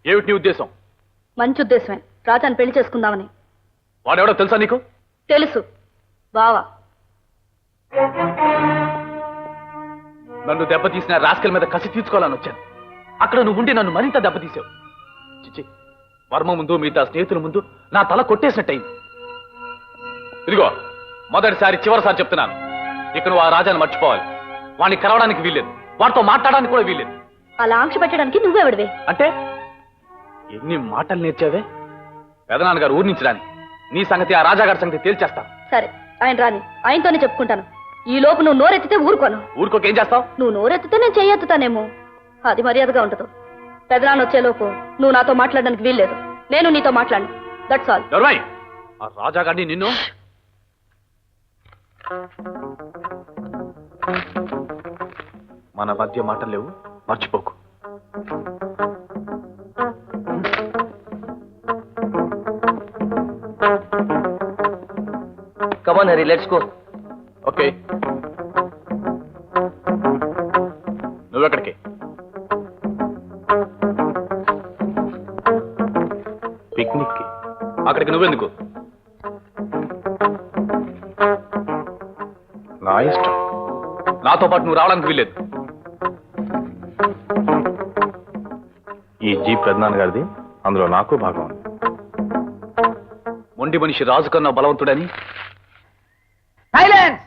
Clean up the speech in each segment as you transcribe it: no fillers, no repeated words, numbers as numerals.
ఏమిటి నీ ఉద్దేశం? మంచి ఉద్దేశమే, రాజాని పెళ్లి చేసుకుందామని. వాడెవడో తెలుసా నీకు? తెలుసు, బావా. నన్ను దెబ్బతీసిన రాస్కల్ మీద కసి తీర్చుకోవాలని వచ్చాను. అక్కడ నువ్వు ఉండి నన్ను మరింత దెబ్బతీసావు. చిచ్చి, వర్మ ముందు మిగతా స్నేహితుల ముందు నా తల కొట్టేసినట్టయింది. ఇదిగో మొదటిసారి చివరిసారి చెప్తున్నాను, ఇక నువ్వు ఆ రాజాను మర్చిపోవాలి. వాడిని కలవడానికి వీల్లేదు, వాడితో మాట్లాడడానికి కూడా వీల్లేదు. అలా ఆంక్ష పెట్టడానికి నువ్వెవడివే? అంటే ఎన్ని మాటలు నేర్చావే? పెదనాన్నగారు ఊరి నుంచి రాని, నీ సంగతి ఆ రాజాగారి సంగతి తేల్చేస్తాను. సరే, ఆయన రాని, ఆయనతోనే చెప్పుకుంటాను. ఈ లోపు నువ్వు నోరెత్తితే ఊరుకోను. ఊరుకోకేం చేస్తావు? నువ్వు నోరెత్తితే నేను చెయ్యెత్తుతానేమో, అది మర్యాదగా ఉండదు. పెదనాన్న వచ్చేలోపు నువ్వు నాతో మాట్లాడడానికి వీల్లేదు, నేను నీతో మాట్లాడను. That's all. దొరబాయ్, ఆ రాజాగారిని నిన్ను మన మధ్య మాటలు లేవు, మర్చిపోకు. Come on, Harry, let's go. Okay, నువ్వెక్కడికి? పిక్నిక్ కి. అక్కడికి నువ్వెందుకు? నా ఇష్టం, నాతో పాటు నువ్వు రావడానికి వీల్లేదు. ఈ జీప్ పెద్దనాన్న గారిది, అందులో నాకు భాగం ఉంది. మొండి మనిషి రాజు కన్నా బలవంతుడని. సైలెన్స్!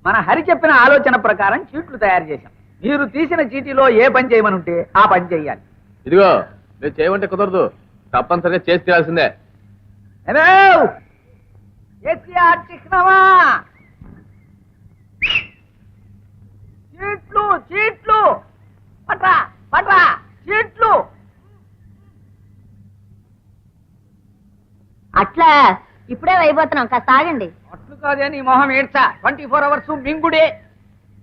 మన హరి చెప్పిన ఆలోచన ప్రకారం చీట్లు తయారు చేశాం. మీరు తీసిన చీటీలో ఏ పని చేయమని ఉంటే ఆ పని చేయాలి. ఇదిగో, మీరు చేయమంటే కుదరదు, తప్పనిసరిగా చేసి తీరాల్సిందే. చీట్లు చీట్లు పట్రా పట్రా చీట్లు. అట్లా ఇప్పుడే అయిపోతున్నాం, కాస్త ఆగండి. అట్లు కాదే నీ మొహం ఏడ్చా, 24 hours మింగుడే.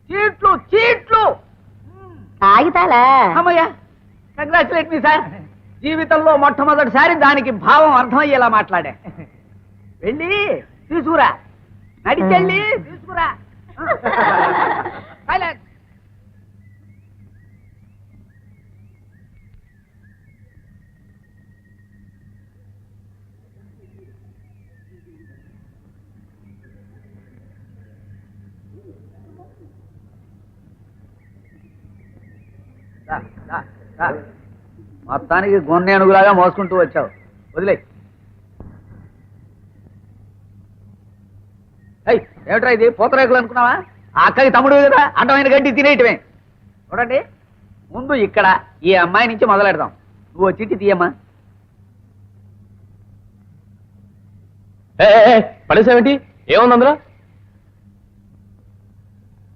చీట్లు చీట్లు. ఆగితాలా? అమ్మయ్యా, కంగ్రాచులేట్ మీ సార్. జీవితంలో మొట్టమొదటిసారి దానికి భావం అర్థమయ్యేలా మాట్లాడా. వెళ్ళి తీసుకురా, నడిచెళ్ళి తీసుకురా. మొత్తానికి గొన్నె అణుగులాగా మోసుకుంటూ వచ్చావు, వదిలే. ఏమిట్రా ఇది, పూతరేకులు అనుకున్నావా? ఆ అక్కకి తమ్ముడు కదా, అడ్డమైన గడ్డి తినేయటమే. చూడండి, ముందు ఇక్కడ ఈ అమ్మాయి నుంచి మొదలెడదాం. నువ్వు చిట్టి తీయమ్మా. పడేసావేంటి? ఏముంది అందులో?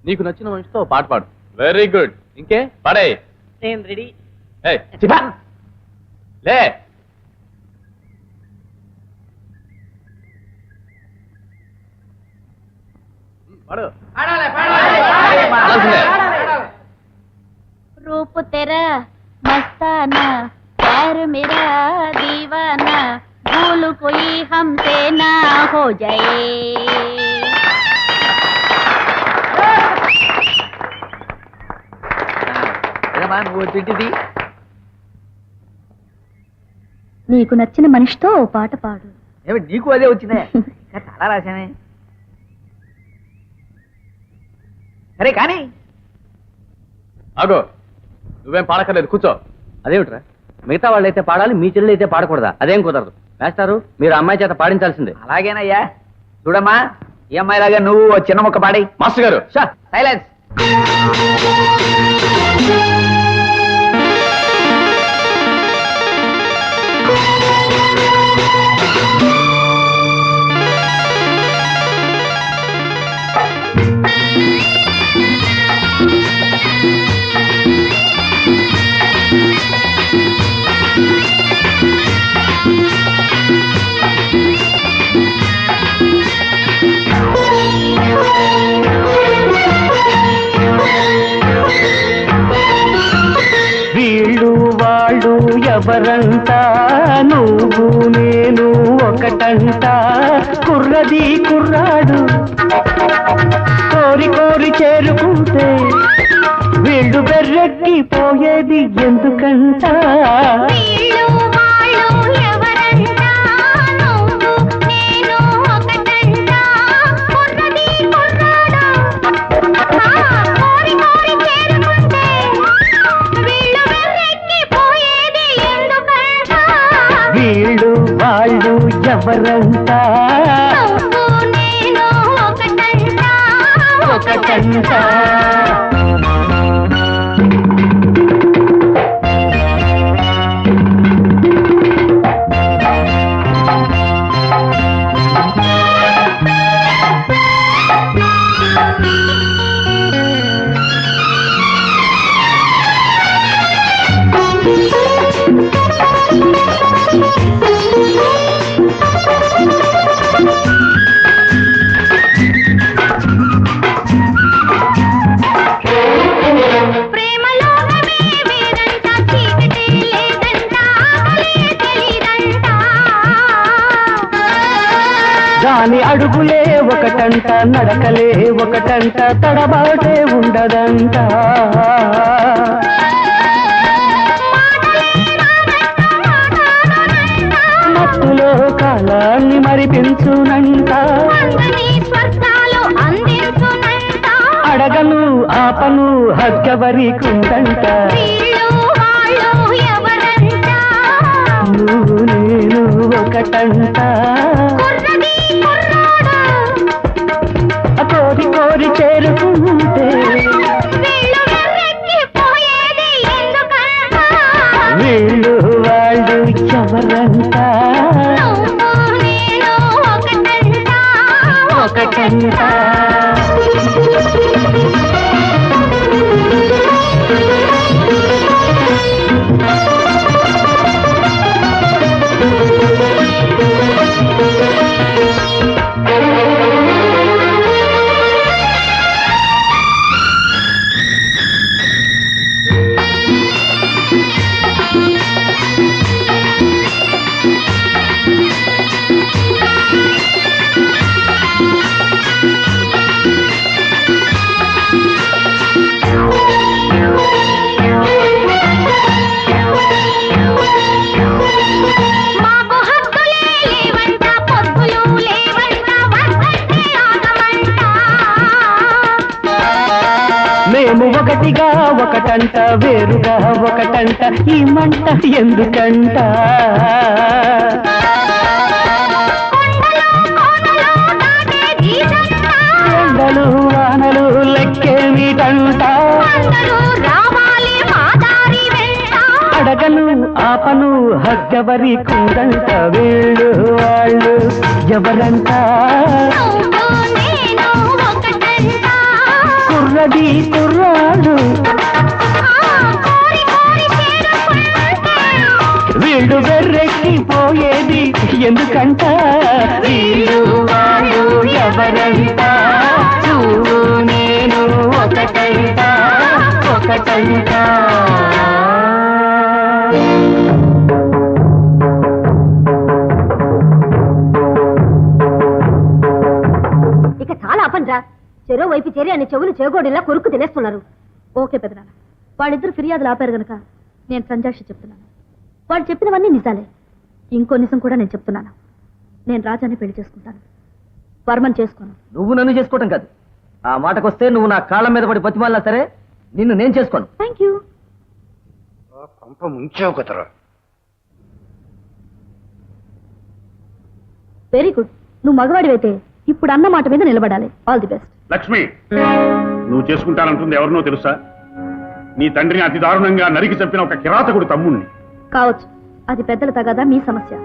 నీకు నచ్చిన మనిషితో పాట పాడు. Very good. ఇంకే పాడే. నేను రెడీ. లే, పాడు. रूप तेरा मस्ताना, प्यार मेरा दीवाना, भूल कोई हमसे ना हो जाए. నువ్వు చిట్టిది. నీకు నచ్చిన మనిషితో ఓ పాట పాడు. ఏమిటి నీకు అదే వచ్చిందే? చాలా రాశానే. సరే కానీ ఆగో, నువ్వేం పాడక్కర్లేదు, కూర్చో. అదేమిట్రా, మిగతా వాళ్ళు అయితే పాడాలి, మీ చెల్లెలు అయితే పాడకూడదా? అదేం కుదరదు. వేస్తారు, మీరు అమ్మాయి చేత పాడించాల్సిందే. అలాగేనయ్యా. చూడమ్మా, ఈ అమ్మాయి లాగా నువ్వు చిన్న మొక్క పాడి. మాస్టర్ గారు, సైలెన్స్. వీళ్ళు వాళ్ళు ఎవరంట, నువ్వు నేను ఒకటంట, కుర్రది కుర్రాడు కోరి కోరి చేరుకుంటే వీళ్ళు బెర్రెక్కి పోయేది ఎందుకంట. వీళ్ళు వాళ్ళు ఎవరంతా నువ్వు నేను ఒకటంట ఒకటంట. ప్రేమలోకమే వేరంట చీకటే లేదంట ఆకలే తెలీదంట దాని అడుగులే ఒకటంట నడకలే ఒకటంట తడబాటే ఉండదంట. మత్తులో కాలాన్ని మరిపించునంట. అందని స్వర్గాలు అందించునంట అడగను ఆపను హగ్గవరి కుందంట. వీళ్ళు వాళ్ళు ఎవరంట నువ్వు నేను ఒకటంట. కుర్రది కుర్రాడు కోరి కోరి చేరుకుంటే వీళ్ళు వెర్రెక్కిపోయేది ఎందుకంట వీళ్ళు వాళ్ళు ఎవరంట నువ్వు నేను ఒకటంట ఒకటంట. మాకు హక్కులే లేవంట పొద్దులు లేవంట వద్దంటే ఆగమంట మేము ఒకటిగా ఒకటంట వేరుగా ఒకటంట ఈ మంట ఎందుకంట. ఎండలు వానలు లెక్కేమిటంట. అందరూ రావాలి మా దారి వెంట అడగను ఆపను హగ్గవరి కుందంట. వీళ్ళు వాళ్ళు ఎవరంట నువ్వు నేను ఒకటంట కుర్రది కుర్రాడు కోరి కోరి చేరుకుంటే వీళ్ళు వెర్రెక్కిపోయేది ఎందుకంట. వీళ్ళు వాళ్ళు ఎవరంట నువ్వు నేను ఒకటంట ఒకటంట. ఇక చాలా అపండ్రా. చెరో వైపు చేరి అని చెవులు చేగోడిలా కొరుక్కు తినేస్తున్నారు. ఓకే పెదనాన్న, వాళ్ళిద్దరు ఫిర్యాదులు ఆపారు గనక నేను సంజాషి చెప్తున్నాను. వాళ్ళు చెప్పినవన్నీ నిజాలే. ఇంకో నిజం కూడా నేను చెప్తున్నాను. నేను రాజాని పెళ్లి చేసుకుంటాను, వర్మని చేసుకోను. నువ్వు నన్ను చేసుకోవటం కాదు, ఆ మాటకొస్తే నువ్వు నా కాళ్ళ మీద పడి బతిమాలినా సరే నిన్ను నేను చేసుకోను. Thank you. పంప ముంచావు కదరా. Very good. నువ్వు మగవాడివైతే ఇప్పుడు అన్న మాట మీద నిలబడాలి. All the best. లక్ష్మి, నువ్వు చేసుకుంటానంటుంది ఎవరినో తెలుసా? నీ తండ్రిని అతి దారుణంగా నరికి చంపిన ఒక కిరాతకుడు తమ్ముణ్ణి. కావచ్చు, అది పెద్దల తగాదా, మీ సమస్య.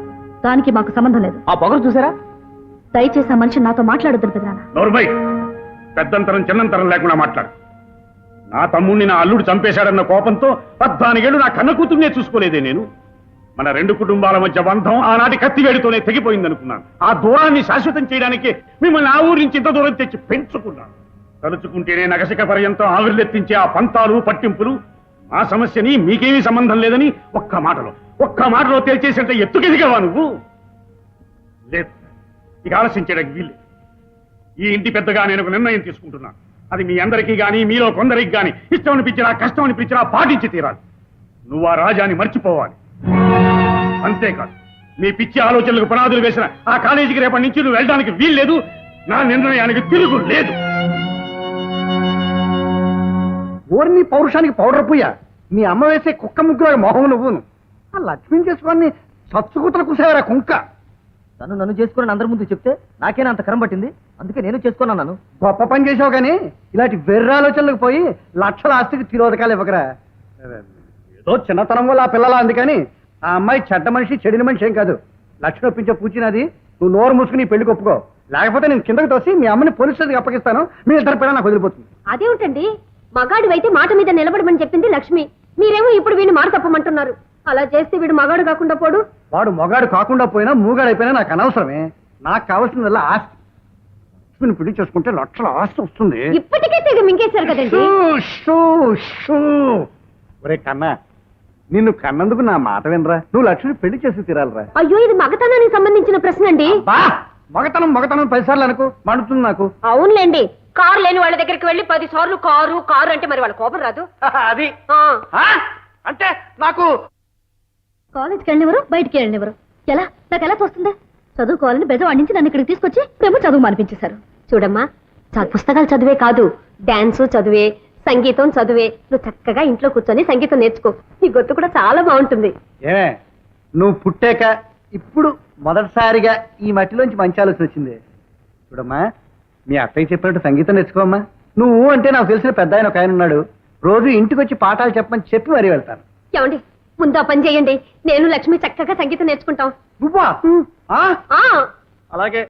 దానికి మాకు సంబంధం లేదు. ఆ పొగరు చూసారా? దయచేసి ఆ మనిషి నాతో మాట్లాడొద్దు పెదనాన్న. నోర్మై, పెద్దంతరం చిన్నంతరం లేకుండా మాట్లాడు. నా తమ్ముణ్ణి నా అల్లుడు చంపేశాడన్న కోపంతో 14 ఏళ్లు నా కన్న కూతుర్నే చూసుకోలేదే నేను. మన రెండు కుటుంబాల మధ్య బంధం ఆనాటి కత్తివేడితోనే తెగిపోయిందనుకున్నాను. ఆ దూరాన్ని శాశ్వతం చేయడానికి మిమ్మల్ని ఆ ఊరి నుంచి ఇంత దూరం తెచ్చి పెంచుకున్నాను. తలుచుకుంటేనే నగసిక పర్యంతం ఆవిర్లెత్తించే ఆ పంతాలు పట్టింపులు ఆ సమస్యని మీకేమీ సంబంధం లేదని ఒక్క మాటలో తేల్చేసేంత ఎత్తుకెదిగావా నువ్వు? లేదు, ఇక ఆలస్యం చేయడానికి వీల్లేదు. ఈ ఇంటి పెద్దగా నేను ఒక నిర్ణయం తీసుకుంటున్నాను. అది మీ అందరికీ గాని మీలో కొందరికి గాని ఇష్టం అనిపించినా కష్టం అనిపించినా పాటించి తీరాలి. నువ్వు ఆ రాజాని మర్చిపోవాలి. అంతేకాదు, నీ పిచ్చి ఆలోచనలకు పునాదులు వేసిన ఆ కాలేజీకి రేపటి నుంచి నువ్వు వెళ్ళడానికి వీల్లేదు. నా నిర్ణయానికి తిరుగు లేదు. ఓర్ని పౌరుషానికి పౌడర్ పుయ్య. మీ అమ్మ వేసే కుక్క ముగ్గురు మొహం నువ్వును. ఆ లక్ష్మిని చేసుకొని చచ్చుకుతలు కూసేవరా కుంక. తను నన్ను చేసుకుని అందరి ముందు చెప్తే నాకేనా అంత కరం పట్టింది, అందుకే నేను చేసుకున్నాను. గొప్ప పని చేసావు కానీ ఇలాంటి వెర్రాలోచనలకు పోయి లక్షల ఆస్తికి తిరోధకాలు ఇవ్వకరా. ఏదో చిన్నతనం వల్ల ఆ పిల్లల అందుకని ఆ అమ్మాయి చెడ్డ మనిషి చెడిన మనిషి ఏం కాదు. లక్ష ఒప్పించే పూచినది. నువ్వు నోరు మూసుకుని పెళ్లి ఒప్పుకో, లేకపోతే నేను కిందకి తోసి మీ అమ్మని పోలీస్ స్టేషన్కి అప్పగిస్తాను. మీ ఇద్దరు పిల్లలు నాకు వదిలిపోతుంది. అదేమిటండి, మగాడివైతే మాట మీద నిలబడమని చెప్పింది లక్ష్మి. మీరేమో ఇప్పుడు వీడిని మాట తప్పమంటున్నారు. అలా చేస్తే వీడు మగాడు కాకుండా పోడు. వాడు మొగాడు కాకుండా పోయినా మూగాడైపోయినా నాకు అనవసరమే. నాకు కావాల్సిందల్లా ఆస్తి. లక్ష్మిని పెళ్లి చేసుకుంటే లక్షల ఆస్తి వస్తుంది. ఇప్పటికే తెగ మింగేశారు కదండి. Shoe, shoe, shoe. ఒరే కన్నా, నిన్ను కన్నందుకు నా మాట వినరా. నువ్వు లక్ష్మిని పెళ్లి చేసి తీరాలరా. అయ్యో, ఇది మగతనానికి సంబంధించిన ప్రశ్న అండి. బా మగతనం మగతనం 10 సార్లు అనుకో, మండుతుంది నాకు. అవునులేండి, కారు లేని వాళ్ళ దగ్గరికి వెళ్ళి 10 సార్లు కారు కారు అంటే మరి వాళ్ళ కోపం రాదు. అది అంటే నాకు కాలేజ్కి వెళ్ళినవరు, బయటికి వెళ్ళినవరు. ఎలా నాకు ఎలా తోస్తుందా? చదువుకోవాలని బెజం అందించి నన్ను ఇక్కడికి తీసుకొచ్చి ప్రేమ చదువు మానిపించేశారు. చూడమ్మా, పుస్తకాలు చదివే కాదు, డాన్స్ చదివే, సంగీతం చదివే. నువ్వు చక్కగా ఇంట్లో కూర్చొని సంగీతం నేర్చుకో. నీ గొంతు కూడా చాలా బాగుంటుంది. ఏమే, నువ్వు పుట్టాక ఇప్పుడు మొదటిసారిగా ఈ మట్టిలోంచి మంచి ఆలోచన వచ్చింది. చూడమ్మా, మీ అత్తయ్య చెప్పినట్టు సంగీతం నేర్చుకోమ్మా. నువ్వు అంటే నాకు తెలిసిన పెద్ద ఆయన ఒక ఆయన ఉన్నాడు. రోజు ఇంటికి వచ్చి పాఠాలు చెప్పమని చెప్పి మరీ వెళ్తాను. ఏమండి, ముందు ఆ పని చేయండి. నేను లక్ష్మి చక్కగా సంగీతం నేర్చుకుంటాం. నువ్వా? ఉమ్. ఆ? ఆ, అలాగే